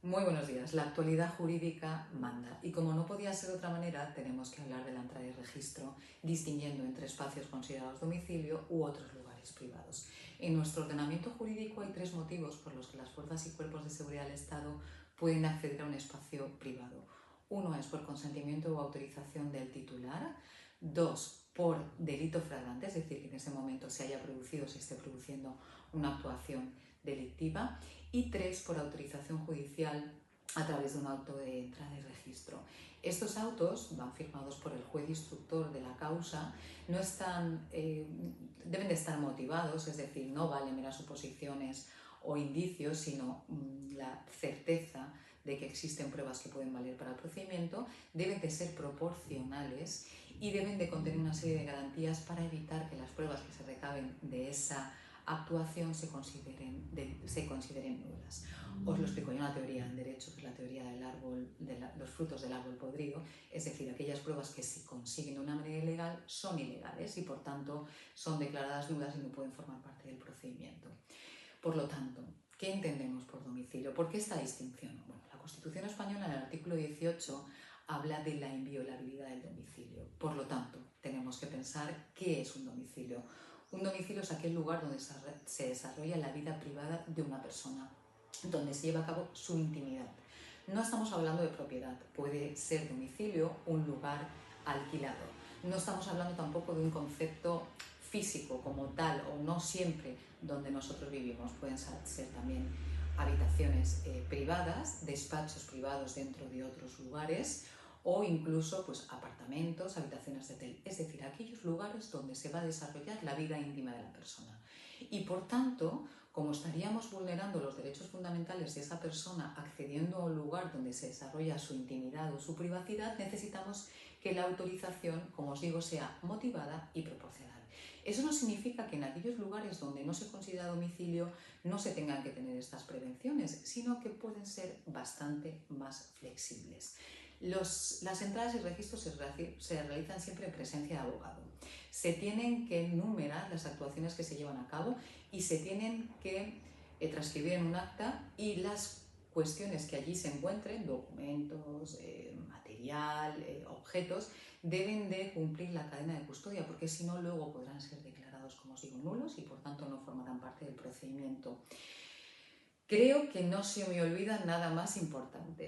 Muy buenos días. La actualidad jurídica manda y como no podía ser de otra manera, tenemos que hablar de la entrada y registro, distinguiendo entre espacios considerados domicilio u otros lugares privados. En nuestro ordenamiento jurídico hay tres motivos por los que las fuerzas y cuerpos de seguridad del Estado pueden acceder a un espacio privado. Uno es por consentimiento o autorización del titular. Dos, por delito flagrante, es decir, que en ese momento se haya producido, se esté produciendo una actuación delictiva. Y tres, por autorización judicial a través de un auto de entrada y registro. Estos autos van firmados por el juez instructor de la causa, no están, deben de estar motivados, es decir, no valen meras suposiciones o indicios, sino la certeza de que existen pruebas que pueden valer para el procedimiento, deben de ser proporcionales y deben de contener una serie de garantías para evitar que las pruebas que se recaben de esa actuación se consideren nulas. Os lo explico, hay una teoría en derecho, que es la teoría del árbol, los frutos del árbol podrido, es decir, aquellas pruebas que se consiguen de una manera ilegal son ilegales y por tanto son declaradas nulas y no pueden formar parte del procedimiento. Por lo tanto, ¿qué entendemos por domicilio? ¿Por qué esta distinción? Bueno, la Constitución española en el artículo 18 habla de la inviolabilidad del domicilio. Por lo tanto, tenemos que pensar qué es un domicilio. Un domicilio es aquel lugar donde se desarrolla la vida privada de una persona, donde se lleva a cabo su intimidad. No estamos hablando de propiedad, puede ser domicilio un lugar alquilado. No estamos hablando tampoco de un concepto físico como tal, o no siempre donde nosotros vivimos. Pueden ser también habitaciones privadas, despachos privados dentro de otros lugares, o incluso apartamentos, habitaciones de hotel, es decir, aquellos lugares donde se va a desarrollar la vida íntima de la persona. Y por tanto, como estaríamos vulnerando los derechos fundamentales de esa persona accediendo a un lugar donde se desarrolla su intimidad o su privacidad, necesitamos que la autorización, como os digo, sea motivada y proporcional. Eso no significa que en aquellos lugares donde no se considera domicilio no se tengan que tener estas prevenciones, sino que pueden ser bastante más flexibles. Las entradas y registros se realizan siempre en presencia de abogado. Se tienen que enumerar las actuaciones que se llevan a cabo y se tienen que transcribir en un acta, y las cuestiones que allí se encuentren, documentos, material, objetos, deben de cumplir la cadena de custodia, porque si no luego podrán ser declarados, como os digo, nulos y por tanto no formarán parte del procedimiento. Creo que no se me olvida nada más importante.